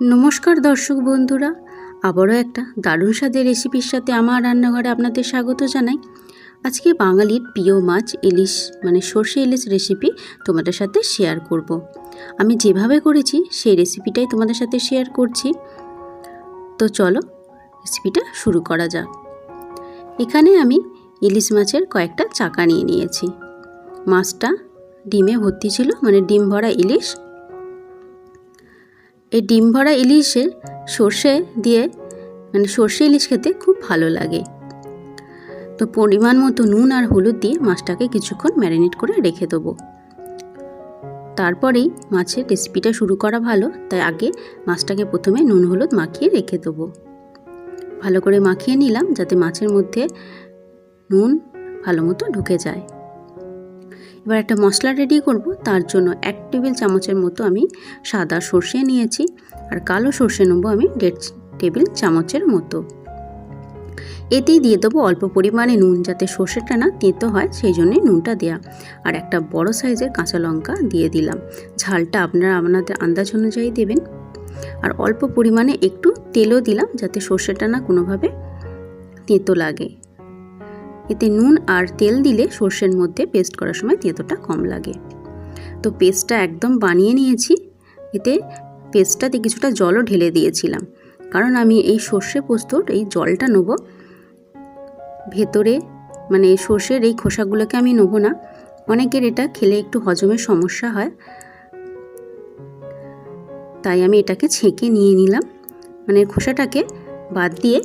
নমস্কার দর্শক বন্ধুরা, আবারও একটা দারুণ স্বাদের রেসিপির সাথে আমার রান্নাঘরে আপনাদের স্বাগত জানাই। আজকে বাঙালির প্রিয় মাছ ইলিশ মানে সর্ষে ইলিশ রেসিপি তোমাদের সাথে শেয়ার করব। আমি যেভাবে করেছি সেই রেসিপিটাই তোমাদের সাথে শেয়ার করছি। তো চলো রেসিপিটা শুরু করা যাক। এখানে আমি ইলিশ মাছের কয়েকটা চাকা নিয়ে নিয়েছি। মাছটা ডিমে ভর্তি ছিল, মানে ডিম ভরা ইলিশ। এই ডিম ভরা ইলিশের সর্ষে দিয়ে মানে সর্ষে ইলিশ খেতে খুব ভালো লাগে। তো পরিমাণ মতো নুন আর হলুদ দিয়ে মাছটাকে কিছুক্ষণ ম্যারিনেট করে রেখে দেবো। তারপরেই মাছের রেসিপিটা শুরু করা ভালো, তাই আগে মাছটাকে প্রথমে নুন হলুদ মাখিয়ে রেখে দেবো। ভালো করে মাখিয়ে নিলাম যাতে মাছের মধ্যে নুন ভালো মতো ঢুকে যায়। এবার একটা মশলা রেডি করব। তার জন্য 1 টেবিল চামচের মতো আমি সাদা সর্ষে নিয়েছি, আর কালো সর্ষে নেব আমি 1.5 টেবিল চামচের মতো। এতেই দিয়ে দেবো অল্প পরিমাণে নুন, যাতে সর্ষেটা না তেঁতো হয়, সেই জন্যই নুনটা দেওয়া। আর একটা বড় সাইজের কাঁচা লঙ্কা দিয়ে দিলাম। ঝালটা আপনারা আপনাদের আন্দাজ অনুযায়ী দেবেন। আর অল্প পরিমাণে একটু তেলও দিলাম, যাতে সর্ষেটা না কোনোভাবে তেঁতো লাগে। এতে নুন আর তেল দিলে সর্ষের মধ্যে পেস্ট করার সময় তেঁতোটা কম লাগে। তো পেস্টটা একদম বানিয়ে নিয়েছি। এতে পেস্টটাতে কিছুটা জলও ঢেলে দিয়েছিলাম, কারণ আমি এই সর্ষে পোস্তর এই জলটা নেব ভেতরে, মানে সর্ষের এই খোসাগুলোকে আমি নেব না। অনেকের এটা খেলে একটু হজমের সমস্যা হয়, তাই আমি এটাকে ছেঁকে নিয়ে নিলাম, মানে খোসাটাকে বাদ দিয়ে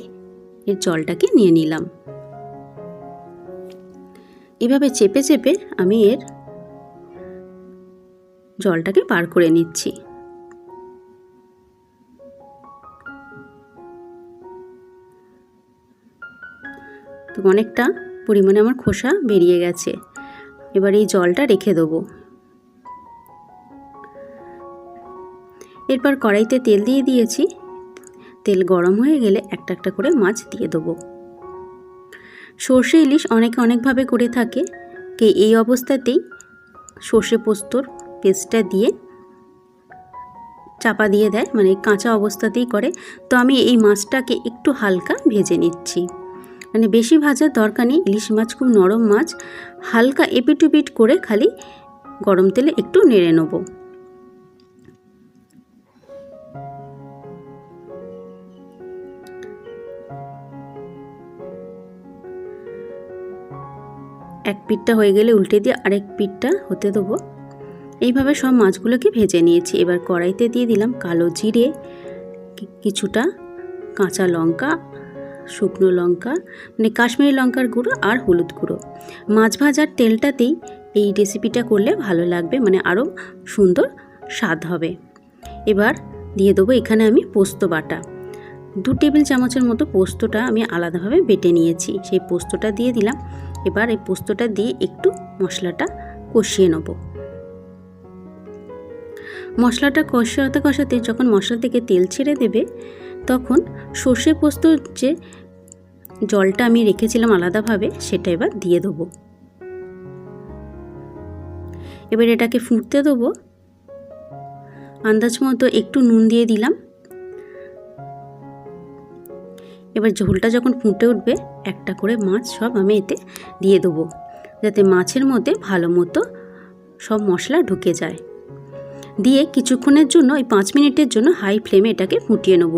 এর জলটাকে নিয়ে নিলাম। এভাবে চেপে চেপে আমি এর জলটাকে বার করে নিচ্ছি। তো অনেকটা পরিমাণে আমার খোসা বেরিয়ে গেছে। এবার এই জলটা রেখে দেবো। এরপর কড়াইতে তেল দিয়ে দিয়েছি। তেল গরম হয়ে গেলে একটা একটা করে মাছ দিয়ে দেবো। সর্ষে ইলিশ অনেকে অনেকভাবে করে থাকে। এই অবস্থাতেই সর্ষে পোস্তর পেস্টটা দিয়ে চাপা দিয়ে দেয়, মানে কাঁচা অবস্থাতেই করে। তো আমি এই মাছটাকে একটু হালকা ভেজে নিচ্ছি, মানে বেশি ভাজার দরকার নেই। ইলিশ মাছ খুব নরম মাছ, হালকা এপিট ওপিট করে খালি গরম তেলে একটু নেড়ে নেব। এক পিঠটা হয়ে গেলে উল্টে দিয়ে আরেক পিঠটা হতে দেবো। এইভাবে সব মাছগুলোকে ভেজে নিয়েছি। এবার কড়াইতে দিয়ে দিলাম কালো জিরে, কিছুটা কাঁচা লঙ্কা, শুকনো লঙ্কা মানে কাশ্মীরি লঙ্কার গুঁড়ো আর হলুদ গুঁড়ো। মাছ ভাজার তেলটাতেই এই রেসিপিটা করলে ভালো লাগবে, মানে আরও সুন্দর স্বাদ হবে। এবার দিয়ে দেবো এখানে আমি পোস্ত বাটা 2 টেবিল চামচের মতো। পোস্তটা আমি আলাদাভাবে বেটে নিয়েছি, সেই পোস্তটা দিয়ে দিলাম। এবার এই পোস্তটা দিয়ে একটু মশলাটা কষিয়ে নেব। মশলাটা কষাতে কষাতে যখন মশলা থেকে তেল ছেড়ে দেবে, তখন সর্ষে পোস্তর যে জলটা আমি রেখেছিলাম আলাদাভাবে, সেটা এবার দিয়ে দেবো। এবার এটাকে ফুটতে দেবো। আন্দাজ মতো একটু নুন দিয়ে দিলাম। এবার ঝোলটা যখন ফুটে উঠবে, একটা করে মাছ সব আমি এতে দিয়ে দেবো, যাতে মাছের মধ্যে ভালো মতো সব মশলা ঢুকে যায়। দিয়ে কিছুক্ষণের জন্য, ওই 5 মিনিটের জন্য হাই ফ্লেমে এটাকে ফুটিয়ে নেব।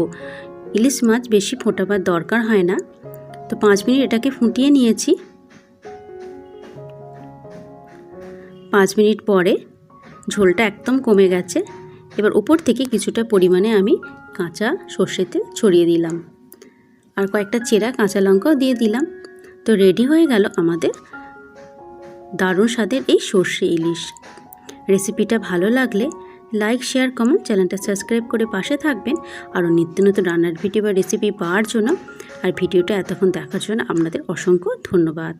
ইলিশ মাছ বেশি ফোটাবার দরকার হয় না। তো 5 মিনিট এটাকে ফুটিয়ে নিয়েছি। 5 মিনিট পরে ঝোলটা একদম কমে গেছে। এবার উপর থেকে কিছুটা পরিমাণে আমি কাঁচা সর্ষের তেল ছড়িয়ে দিলাম, আর কয়েকটা চেরা কাঁচা লঙ্কাও দিয়ে দিলাম। তো রেডি হয়ে গেল আমাদের দারুণ স্বাদের এই সর্ষে ইলিশ। রেসিপিটা ভালো লাগলে লাইক, শেয়ার, কমেন্ট, চ্যানেলটা সাবস্ক্রাইব করে পাশে থাকবেন আরও নিত্য নতুন রান্নার ভিডিও বা রেসিপি পাওয়ার জন্য। আর ভিডিওটা এতক্ষণ দেখার জন্য আপনাদের অসংখ্য ধন্যবাদ।